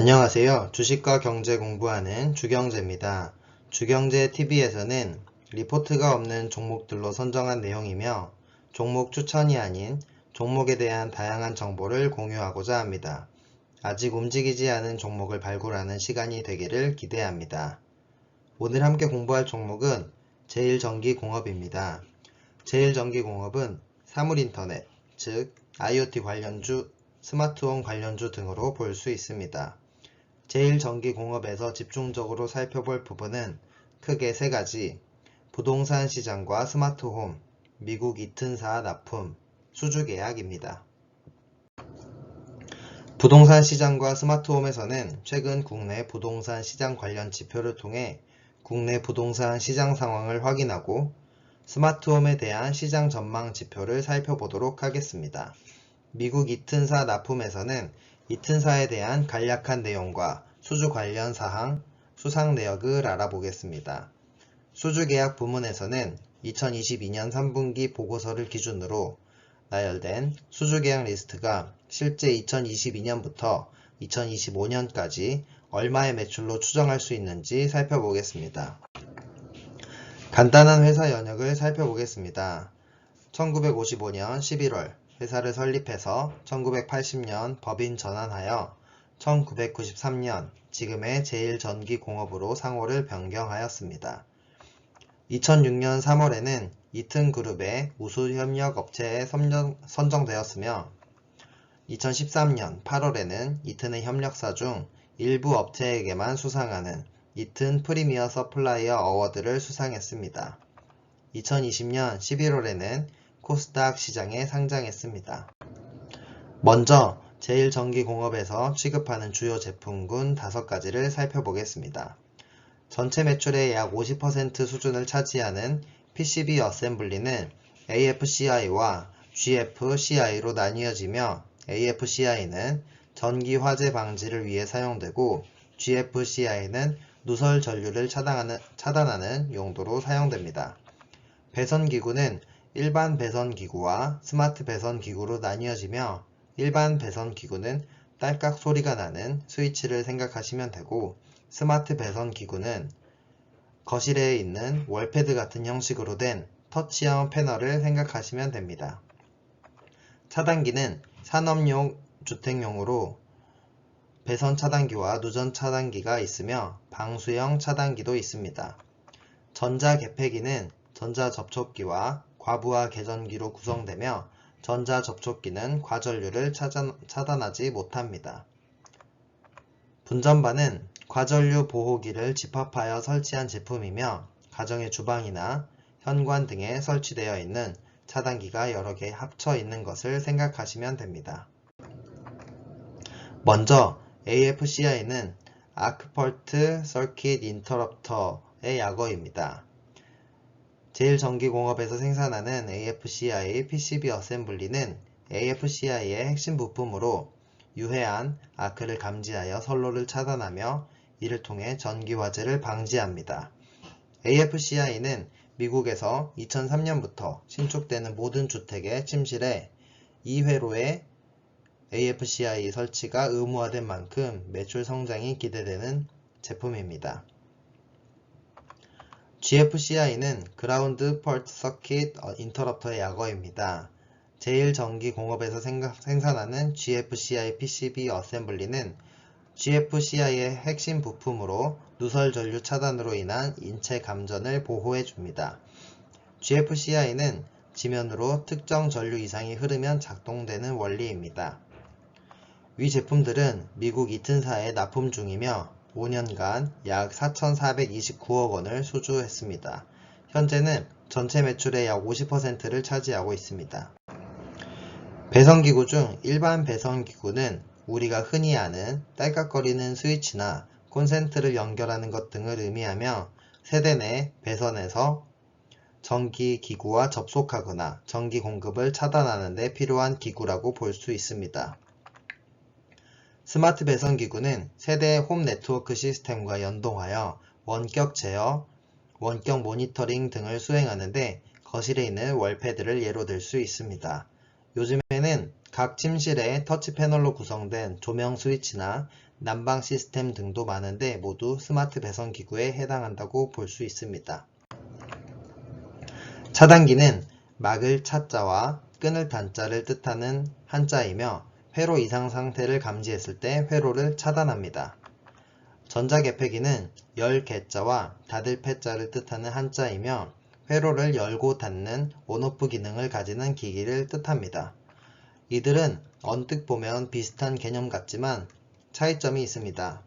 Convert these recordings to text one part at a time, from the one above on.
안녕하세요. 주식과 경제 공부하는 주경재입니다. 주경재 TV에서는 리포트가 없는 종목들로 선정한 내용이며 종목 추천이 아닌 종목에 대한 다양한 정보를 공유하고자 합니다. 아직 움직이지 않은 종목을 발굴하는 시간이 되기를 기대합니다. 오늘 함께 공부할 종목은 제일전기공업입니다. 제일전기공업은 사물인터넷, 즉 IoT 관련주, 스마트홈 관련주 등으로 볼 수 있습니다. 제일전기공업에서 집중적으로 살펴볼 부분은 크게 세 가지: 부동산 시장과 스마트홈, 미국 이튼사 납품, 수주계약입니다. 부동산 시장과 스마트홈에서는 최근 국내 부동산 시장 관련 지표를 통해 국내 부동산 시장 상황을 확인하고 스마트홈에 대한 시장 전망 지표를 살펴보도록 하겠습니다. 미국 이튼사 납품에서는 이튼사에 대한 간략한 내용과 수주 관련 사항, 수상 내역을 알아보겠습니다. 수주계약 부문에서는 2022년 3분기 보고서를 기준으로 나열된 수주계약 리스트가 실제 2022년부터 2025년까지 얼마의 매출로 추정할 수 있는지 살펴보겠습니다. 간단한 회사 연역을 살펴보겠습니다. 1955년 11월 회사를 설립해서 1980년 법인 전환하여 1993년 지금의 제일전기공업으로 상호를 변경하였습니다. 2006년 3월에는 이튼그룹의 우수협력업체에 선정되었으며 2013년 8월에는 이튼의 협력사 중 일부 업체에게만 수상하는 이튼 프리미어 서플라이어 어워드를 수상했습니다. 2020년 11월에는 코스닥 시장에 상장했습니다. 먼저 제일전기공업에서 취급하는 주요 제품군 5가지를 살펴보겠습니다. 전체 매출의 약 50% 수준을 차지하는 PCB 어셈블리는 AFCI와 GFCI로 나뉘어지며 AFCI는 전기 화재 방지를 위해 사용되고 GFCI는 누설 전류를 차단하는 용도로 사용됩니다. 배선기구는 일반 배선기구와 스마트 배선기구로 나뉘어지며 일반 배선기구는 딸깍 소리가 나는 스위치를 생각하시면 되고 스마트 배선기구는 거실에 있는 월패드 같은 형식으로 된 터치형 패널을 생각하시면 됩니다. 차단기는 산업용, 주택용으로 배선 차단기와 누전 차단기가 있으며 방수형 차단기도 있습니다. 전자개폐기는 전자접촉기와 과부하 개전기로 구성되며 전자접촉기는 과전류를 차단하지 못합니다. 분전반은 과전류 보호기를 집합하여 설치한 제품이며 가정의 주방이나 현관 등에 설치되어 있는 차단기가 여러 개 합쳐 있는 것을 생각하시면 됩니다. 먼저 AFCI는 아크펄트 서킷 인터럽터의 약어입니다. 제일전기공업에서 생산하는 AFCI PCB 어셈블리는 AFCI의 핵심 부품으로 유해한 아크를 감지하여 선로를 차단하며 이를 통해 전기 화재를 방지합니다. AFCI는 미국에서 2003년부터 신축되는 모든 주택의 침실에 2회로의 AFCI 설치가 의무화된 만큼 매출 성장이 기대되는 제품입니다. GFCI는 그라운드 펄트 서킷 인터럽터의 약어입니다. 제일전기공업에서 생산하는 GFCI PCB 어셈블리는 GFCI의 핵심 부품으로 누설 전류 차단으로 인한 인체 감전을 보호해 줍니다. GFCI는 지면으로 특정 전류 이상이 흐르면 작동되는 원리입니다. 위 제품들은 미국 이튼사에 납품 중이며 5년간 약 4,429억 원을 수주했습니다. 현재는 전체 매출의 약 50%를 차지하고 있습니다. 배선기구 중 일반 배선기구는 우리가 흔히 아는 딸깍거리는 스위치나 콘센트를 연결하는 것 등을 의미하며 세대 내 배선에서 전기기구와 접속하거나 전기 공급을 차단하는 데 필요한 기구라고 볼 수 있습니다. 스마트 배선기구는 세대의 홈 네트워크 시스템과 연동하여 원격 제어, 원격 모니터링 등을 수행하는데 거실에 있는 월패드를 예로 들 수 있습니다. 요즘에는 각 침실에 터치 패널로 구성된 조명 스위치나 난방 시스템 등도 많은데 모두 스마트 배선 기구에 해당한다고 볼 수 있습니다. 차단기는 막을 차자와 끊을 단자를 뜻하는 한자이며 회로 이상 상태를 감지했을 때 회로를 차단합니다. 전자개폐기는 열 개자와 닫을 폐자를 뜻하는 한자이며 회로를 열고 닫는 온오프 기능을 가지는 기기를 뜻합니다. 이들은 언뜻 보면 비슷한 개념 같지만 차이점이 있습니다.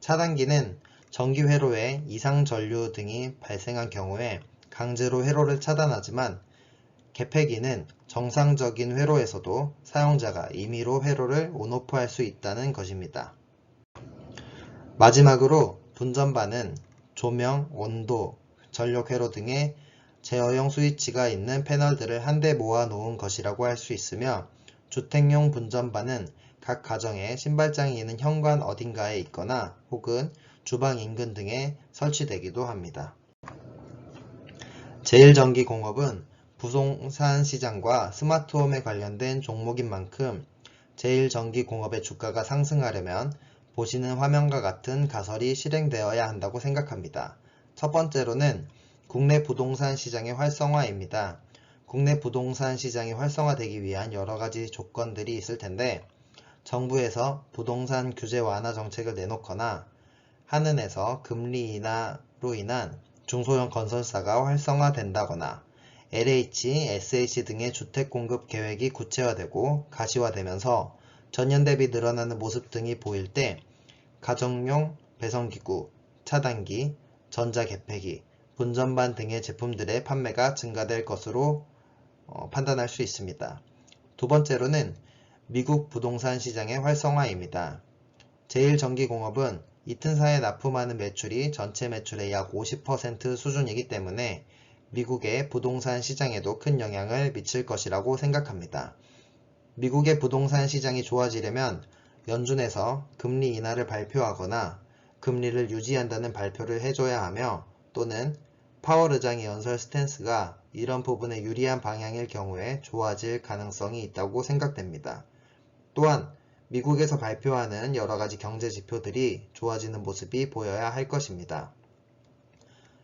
차단기는 전기 회로에 이상 전류 등이 발생한 경우에 강제로 회로를 차단하지만 개폐기는 정상적인 회로에서도 사용자가 임의로 회로를 온오프할 수 있다는 것입니다. 마지막으로 분전반은 조명, 온도, 전력 회로 등의 제어용 스위치가 있는 패널들을 한데 모아 놓은 것이라고 할 수 있으며 주택용 분전반은 각 가정에 신발장이 있는 현관 어딘가에 있거나 혹은 주방 인근 등에 설치되기도 합니다. 제일전기공업은 부동산 시장과 스마트홈에 관련된 종목인 만큼 제일전기공업의 주가가 상승하려면 보시는 화면과 같은 가설이 실행되어야 한다고 생각합니다. 첫 번째로는 국내 부동산 시장의 활성화입니다. 국내 부동산 시장이 활성화되기 위한 여러 가지 조건들이 있을 텐데 정부에서 부동산 규제 완화 정책을 내놓거나 한은에서 금리 인하로 인한 중소형 건설사가 활성화된다거나 LH, SH 등의 주택 공급 계획이 구체화되고 가시화되면서 전년 대비 늘어나는 모습 등이 보일 때 가정용 배선기구, 차단기, 전자개폐기, 분전반 등의 제품들의 판매가 증가될 것으로 판단할 수 있습니다. 두 번째로는 미국 부동산 시장의 활성화입니다. 제일전기공업은 이튼사에 납품하는 매출이 전체 매출의 약 50% 수준이기 때문에 미국의 부동산 시장에도 큰 영향을 미칠 것이라고 생각합니다. 미국의 부동산 시장이 좋아지려면 연준에서 금리 인하를 발표하거나 금리를 유지한다는 발표를 해줘야 하며 또는 파월 의장의 연설 스탠스가 이런 부분에 유리한 방향일 경우에 좋아질 가능성이 있다고 생각됩니다. 또한 미국에서 발표하는 여러가지 경제 지표들이 좋아지는 모습이 보여야 할 것입니다.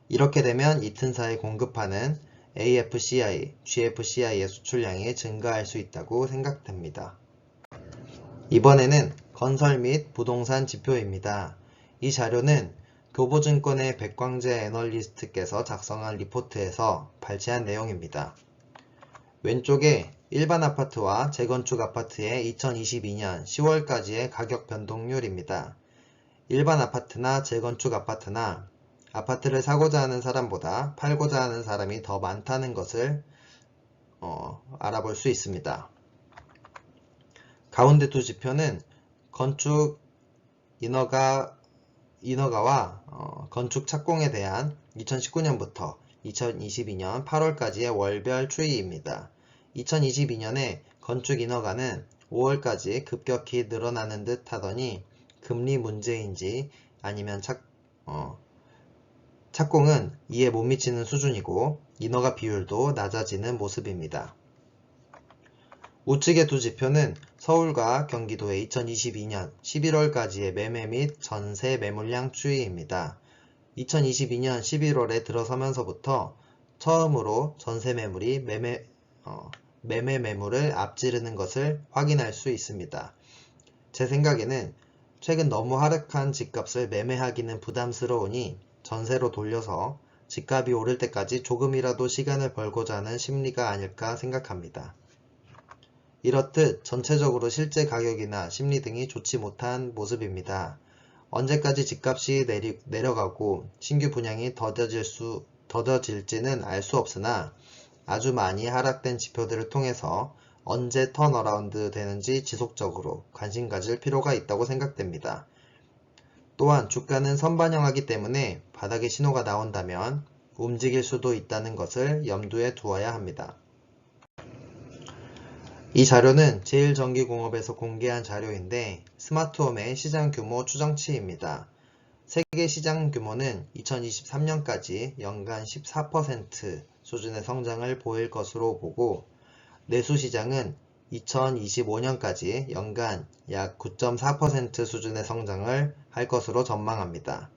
이렇게 되면 이튼사에 공급하는 AFCI, GFCI의 수출량이 증가할 수 있다고 생각됩니다. 이번에는 건설 및 부동산 지표입니다. 이 자료는 교보증권의 백광재 애널리스트께서 작성한 리포트에서 발췌한 내용입니다. 왼쪽에 일반 아파트와 재건축 아파트의 2022년 10월까지의 가격 변동률입니다. 일반 아파트나 재건축 아파트나 아파트를 사고자 하는 사람보다 팔고자 하는 사람이 더 많다는 것을 알아볼 수 있습니다. 가운데 두 지표는 건축 인허가와 건축 착공에 대한 2019년부터 2022년 8월까지의 월별 추이입니다. 2022년에 건축 인허가는 5월까지 급격히 늘어나는 듯 하더니 금리 문제인지 아니면 착공은 이에 못 미치는 수준이고 인허가 비율도 낮아지는 모습입니다. 우측의 두 지표는 서울과 경기도의 2022년 11월까지의 매매 및 전세 매물량 추이입니다. 2022년 11월에 들어서면서부터 처음으로 전세 매물이 매매 매물을 앞지르는 것을 확인할 수 있습니다. 제 생각에는 최근 너무 하락한 집값을 매매하기는 부담스러우니 전세로 돌려서 집값이 오를 때까지 조금이라도 시간을 벌고자 하는 심리가 아닐까 생각합니다. 이렇듯 전체적으로 실제 가격이나 심리 등이 좋지 못한 모습입니다. 언제까지 집값이 내려가고 신규 분양이 더뎌질지는 알 수 없으나 아주 많이 하락된 지표들을 통해서 언제 턴어라운드 되는지 지속적으로 관심 가질 필요가 있다고 생각됩니다. 또한 주가는 선반영하기 때문에 바닥의 신호가 나온다면 움직일 수도 있다는 것을 염두에 두어야 합니다. 이 자료는 제일전기공업에서 공개한 자료인데 스마트홈의 시장 규모 추정치입니다. 세계 시장 규모는 2023년까지 연간 14% 수준의 성장을 보일 것으로 보고 내수 시장은 2025년까지 연간 약 9.4% 수준의 성장을 할 것으로 전망합니다.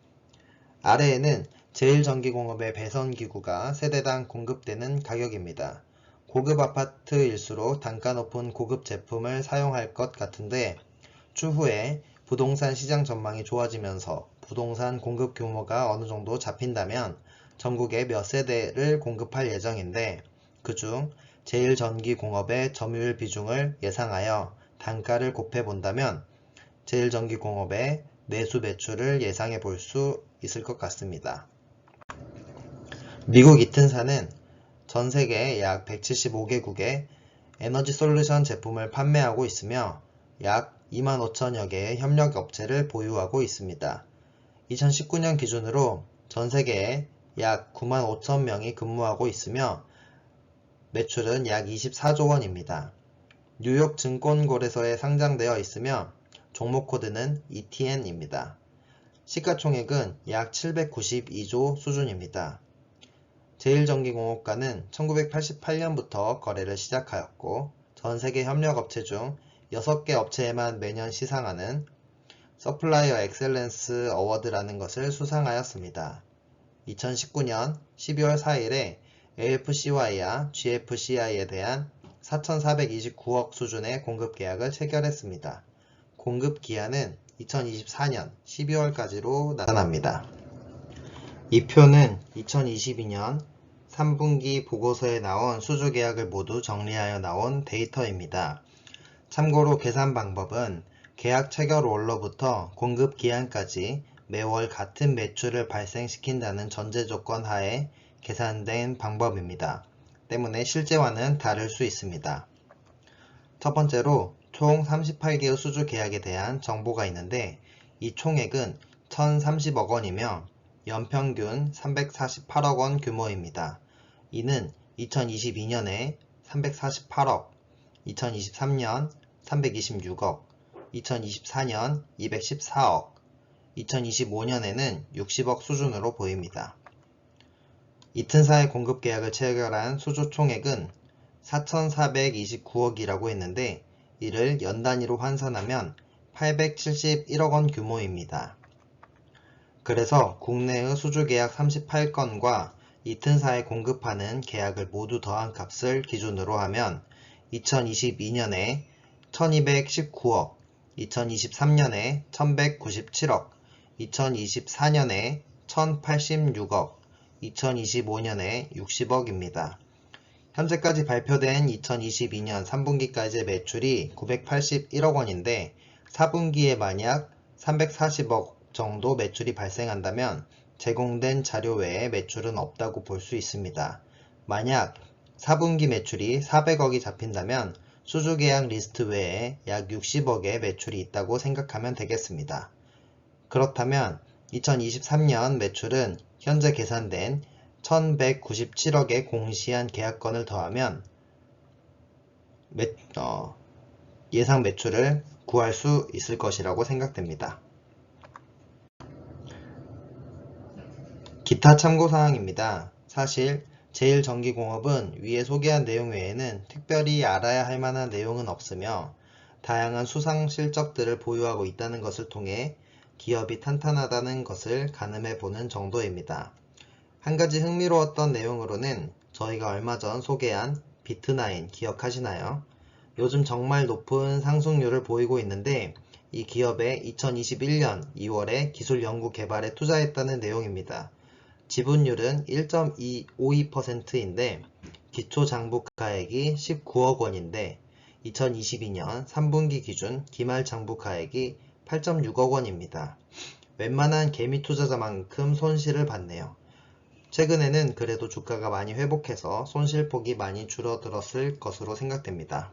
아래에는 제1전기공업의 배선기구가 세대당 공급되는 가격입니다. 고급 아파트일수록 단가 높은 고급 제품을 사용할 것 같은데 추후에 부동산 시장 전망이 좋아지면서 부동산 공급 규모가 어느 정도 잡힌다면 전국에 몇 세대를 공급할 예정인데 그중 제1전기공업의 점유율 비중을 예상하여 단가를 곱해 본다면 제1전기공업의 내수 매출을 예상해 볼 수 있을 것 같습니다. 미국 이튼사는 전 세계 약 175개국에 에너지 솔루션 제품을 판매하고 있으며 약 25,000여 개의 협력 업체를 보유하고 있습니다. 2019년 기준으로 전 세계에 약 95,000명이 근무하고 있으며 매출은 약 24조 원입니다. 뉴욕 증권거래소에 상장되어 있으며 종목 코드는 ETN입니다. 시가총액은 약 792조 수준입니다. 제1전기공업과는 1988년부터 거래를 시작하였고 전 세계 협력업체 중 6개 업체에만 매년 시상하는 서플라이어 엑셀런스 어워드라는 것을 수상하였습니다. 2019년 12월 4일에 AFCY와 GFCI에 대한 4,429억 수준의 공급 계약을 체결했습니다. 공급 기한은 2024년 12월까지로 나타납니다. 이 표는 2022년 3분기 보고서에 나온 수주 계약을 모두 정리하여 나온 데이터입니다. 참고로 계산 방법은 계약 체결 월로부터 공급 기한까지 매월 같은 매출을 발생시킨다는 전제 조건 하에 계산된 방법입니다. 때문에 실제와는 다를 수 있습니다. 첫 번째로 총 38개의 수주 계약에 대한 정보가 있는데 이 총액은 1,030억 원이며 연평균 348억 원 규모입니다. 이는 2022년에 348억, 2023년 326억, 2024년 214억, 2025년에는 60억 수준으로 보입니다. 이튼사의 공급 계약을 체결한 수주 총액은 4,429억이라고 했는데 이를 연 단위로 환산하면 871억 원 규모입니다. 그래서 국내의 수주 계약 38건과 이튼사에 공급하는 계약을 모두 더한 값을 기준으로 하면 2022년에 1219억, 2023년에 1197억, 2024년에 1086억, 2025년에 60억입니다. 현재까지 발표된 2022년 3분기까지의 매출이 981억 원인데 4분기에 만약 340억 정도 매출이 발생한다면 제공된 자료 외에 매출은 없다고 볼 수 있습니다. 만약 4분기 매출이 400억이 잡힌다면 수주 계약 리스트 외에 약 60억의 매출이 있다고 생각하면 되겠습니다. 그렇다면 2023년 매출은 현재 계산된 1197억의 공시한 계약건을 더하면 예상 매출을 구할 수 있을 것이라고 생각됩니다. 기타 참고사항입니다. 사실 제1전기공업은 위에 소개한 내용 외에는 특별히 알아야 할 만한 내용은 없으며 다양한 수상 실적들을 보유하고 있다는 것을 통해 기업이 탄탄하다는 것을 가늠해 보는 정도입니다. 한 가지 흥미로웠던 내용으로는 저희가 얼마 전 소개한 비트나인 기억하시나요? 요즘 정말 높은 상승률을 보이고 있는데 이 기업에 2021년 2월에 기술 연구 개발에 투자했다는 내용입니다. 지분율은 1.52%인데 기초장부가액이 19억 원인데 2022년 3분기 기준 기말장부가액이 8.6억 원입니다. 웬만한 개미 투자자만큼 손실을 봤네요. 최근에는 그래도 주가가 많이 회복해서 손실폭이 많이 줄어들었을 것으로 생각됩니다.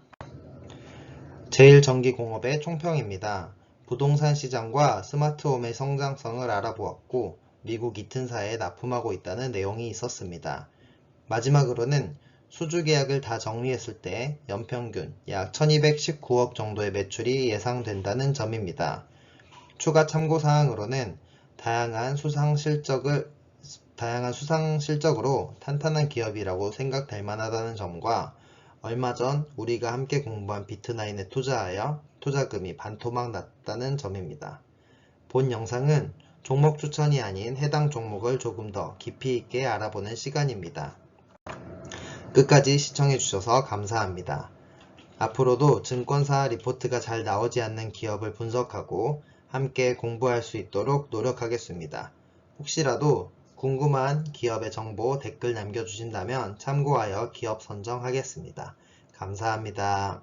제1전기공업의 총평입니다. 부동산 시장과 스마트홈의 성장성을 알아보았고 미국 이튼사에 납품하고 있다는 내용이 있었습니다. 마지막으로는 수주 계약을 다 정리했을 때 연평균 약 1219억 정도의 매출이 예상된다는 점입니다. 추가 참고사항으로는 다양한 수상 실적으로 탄탄한 기업이라고 생각될 만하다는 점과 얼마 전 우리가 함께 공부한 비트나인에 투자하여 투자금이 반토막 났다는 점입니다. 본 영상은 종목 추천이 아닌 해당 종목을 조금 더 깊이 있게 알아보는 시간입니다. 끝까지 시청해주셔서 감사합니다. 앞으로도 증권사 리포트가 잘 나오지 않는 기업을 분석하고 함께 공부할 수 있도록 노력하겠습니다. 혹시라도 궁금한 기업의 정보 댓글 남겨주신다면 참고하여 기업 선정하겠습니다. 감사합니다.